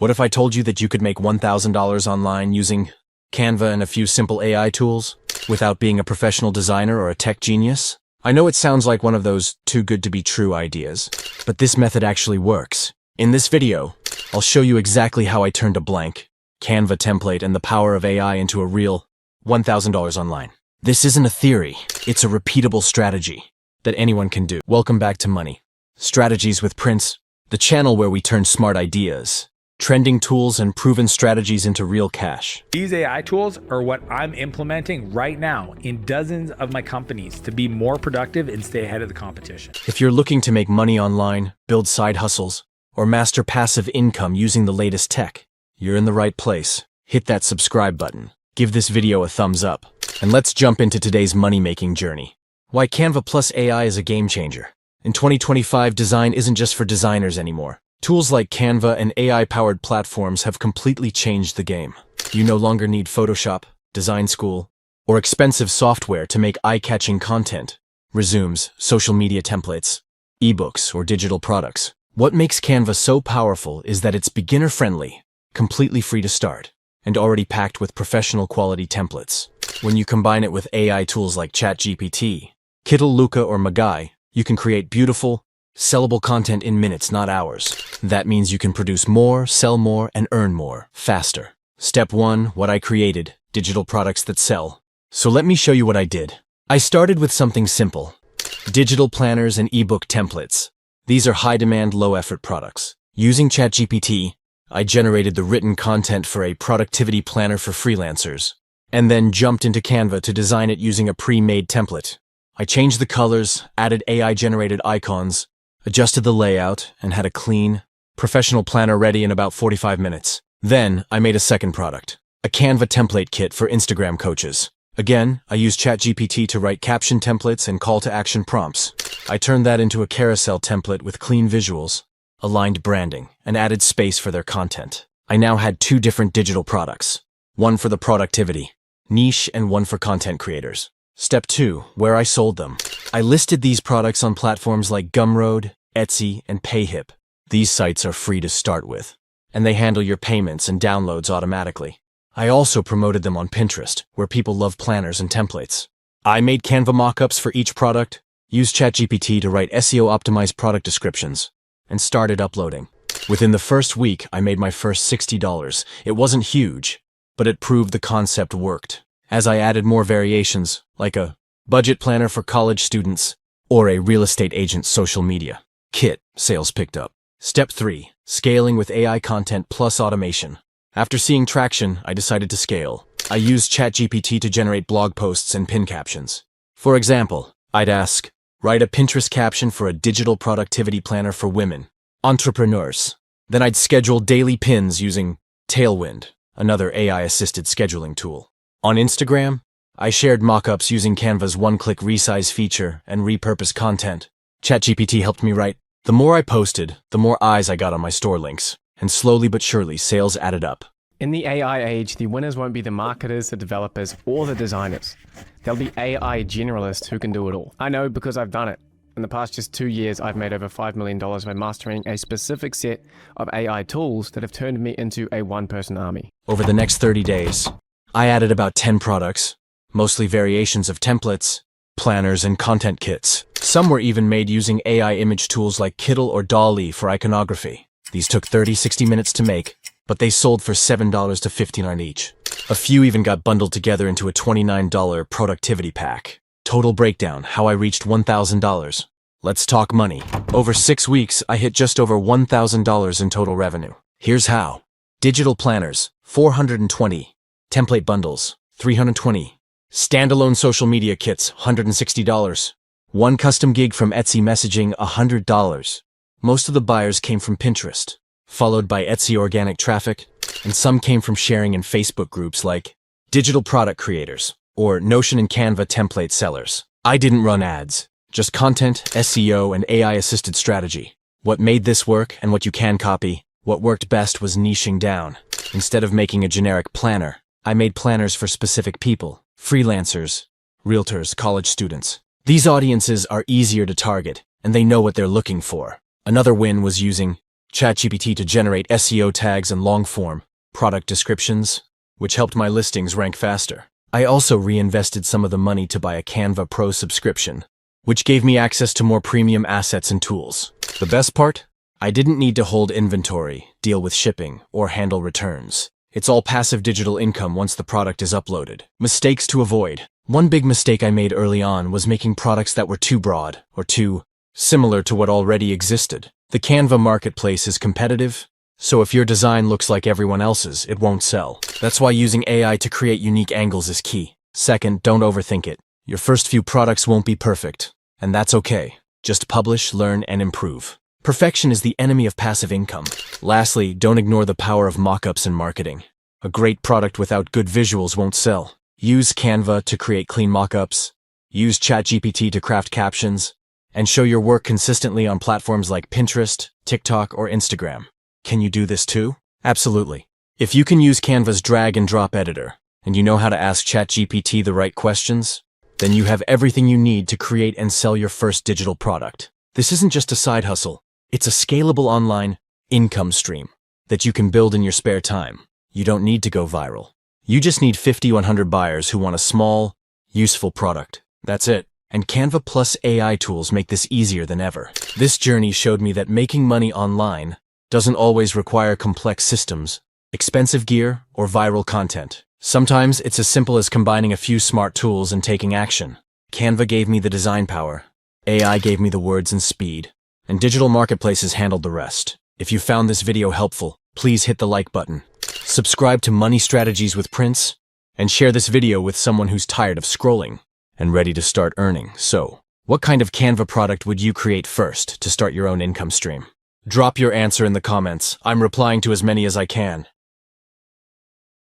What if I told you that you could make $1,000 online using Canva and a few simple AI tools without being a professional designer or a tech genius? I know it sounds like one of those too good to be true ideas, but this method actually works. In this video, I'll show you exactly how I turned a blank Canva template and the power of AI into a real $1,000 online. This isn't a theory, it's a repeatable strategy that anyone can do. Welcome back to Money Strategies with Prince, the channel where we turn smart ideas, trending tools, and proven strategies into real cash. These AI tools are what I'm implementing right now in dozens of my companies to be more productive and stay ahead of the competition. If you're looking to make money online, build side hustles, or master passive income using the latest tech, you're in the right place. Hit that subscribe button, give this video a thumbs up, and let's jump into today's money-making journey. Why Canva plus AI is a game changer. In 2025, design isn't just for designers anymore. Tools like Canva and AI-powered platforms have completely changed the game. You no longer need Photoshop, design school, or expensive software to make eye-catching content, resumes, social media templates, ebooks, or digital products. What makes Canva so powerful is that it's beginner-friendly, completely free to start, and already packed with professional-quality templates. When you combine it with AI tools like ChatGPT, Kittl, 𝐬𝐮𝐬𝐫𝐽, or 𝐬𝐮𝐬𝐫𝐽, you can create beautiful, sellable content in minutes, not hours. That means you can produce more, sell more, and earn more, faster. Step 1. What I created. Digital products that sell. So let me show you what I did. I started with something simple. Digital planners and ebook templates. These are high-demand, low-effort products. Using ChatGPT, I generated the written content for a productivity planner for freelancers, and then jumped into Canva to design it using a pre-made template. I changed the colors, added AI-generated icons, adjusted the layout, and had a clean, professional planner ready in about 45 minutes. Then, I made a second product, a Canva template kit for Instagram coaches. Again, I used ChatGPT to write caption templates and call-to-action prompts. I turned that into a carousel template with clean visuals, aligned branding, and added space for their content. I now had two different digital products, one for the productivity niche and one for content creators. Step 2. Where I sold them. I listed these products on platforms like Gumroad, Etsy, and Payhip. These sites are free to start with, and they handle your payments and downloads automatically. I also promoted them on Pinterest, where people love planners and templates. I made Canva mockups for each product, used ChatGPT to write SEO-optimized product descriptions, and started uploading. Within the first week, I made my first $60. It wasn't huge, but it proved the concept worked. As I added more variations, like a budget planner for college students or a real estate agent's social media kit, sales picked up. Step 3. Scaling with AI content plus automation. After seeing traction, I decided to scale. I used ChatGPT to generate blog posts and pin captions. For example, I'd ask, write a Pinterest caption for a digital productivity planner for women, entrepreneurs. Then I'd schedule daily pins using Tailwind, another AI-assisted scheduling tool. On Instagram, I shared mockups using Canva's one-click resize feature and repurpose content. ChatGPT helped me write. The more I posted, the more eyes I got on my store links, and slowly but surely sales added up. In the AI age, the winners won't be the marketers, the developers, or the designers. They'll be AI generalists who can do it all. I know because I've done it. In the past just 2 years, I've made over $5 million by mastering a specific set of AI tools that have turned me into a one-person army. Over the next 30 days, I added about 10 products, mostly variations of templates, planners, and content kits. Some were even made using AI image tools like Kittl or DALL-E for iconography. These took 30-60 minutes to make, but they sold for $7 to $59 each. A few even got bundled together into a $29 productivity pack. Total breakdown, how I reached $1,000. Let's talk money. Over 6 weeks, I hit just over $1,000 in total revenue. Here's how. Digital planners, 420. Template bundles, 320. Standalone social media kits, $160. One custom gig from Etsy messaging, $100. Most of the buyers came from Pinterest, followed by Etsy organic traffic, and some came from sharing in Facebook groups like Digital Product Creators or Notion and Canva template sellers. I didn't run ads, just content, SEO, and AI-assisted strategy. What made this work and what you can copy, what worked best was niching down. Instead of making a generic planner, I made planners for specific people, freelancers, realtors, college students. These audiences are easier to target, and they know what they're looking for. Another win was using ChatGPT to generate SEO tags and long-form product descriptions, which helped my listings rank faster. I also reinvested some of the money to buy a Canva Pro subscription, which gave me access to more premium assets and tools. The best part? I didn't need to hold inventory, deal with shipping, or handle returns. It's all passive digital income once the product is uploaded. Mistakes to avoid. One big mistake I made early on was making products that were too broad or too similar to what already existed. The Canva marketplace is competitive, so if your design looks like everyone else's, it won't sell. That's why using AI to create unique angles is key. Second, don't overthink it. Your first few products won't be perfect, and that's okay. Just publish, learn, and improve. Perfection is the enemy of passive income. Lastly, don't ignore the power of mockups in marketing. A great product without good visuals won't sell. Use Canva to create clean mockups, use ChatGPT to craft captions, and show your work consistently on platforms like Pinterest, TikTok, or Instagram. Can you do this too? Absolutely. If you can use Canva's drag and drop editor, and you know how to ask ChatGPT the right questions, then you have everything you need to create and sell your first digital product. This isn't just a side hustle. It's a scalable online income stream that you can build in your spare time. You don't need to go viral. You just need 50-100 buyers who want a small, useful product. That's it. And Canva plus AI tools make this easier than ever. This journey showed me that making money online doesn't always require complex systems, expensive gear, or viral content. Sometimes it's as simple as combining a few smart tools and taking action. Canva gave me the design power, AI gave me the words and speed, and digital marketplaces handled the rest. If you found this video helpful, please hit the like button, subscribe to Money Strategies with Prince, and share this video with someone who's tired of scrolling and ready to start earning. So, what kind of Canva product would you create first to start your own income stream? Drop your answer in the comments. I'm replying to as many as I can.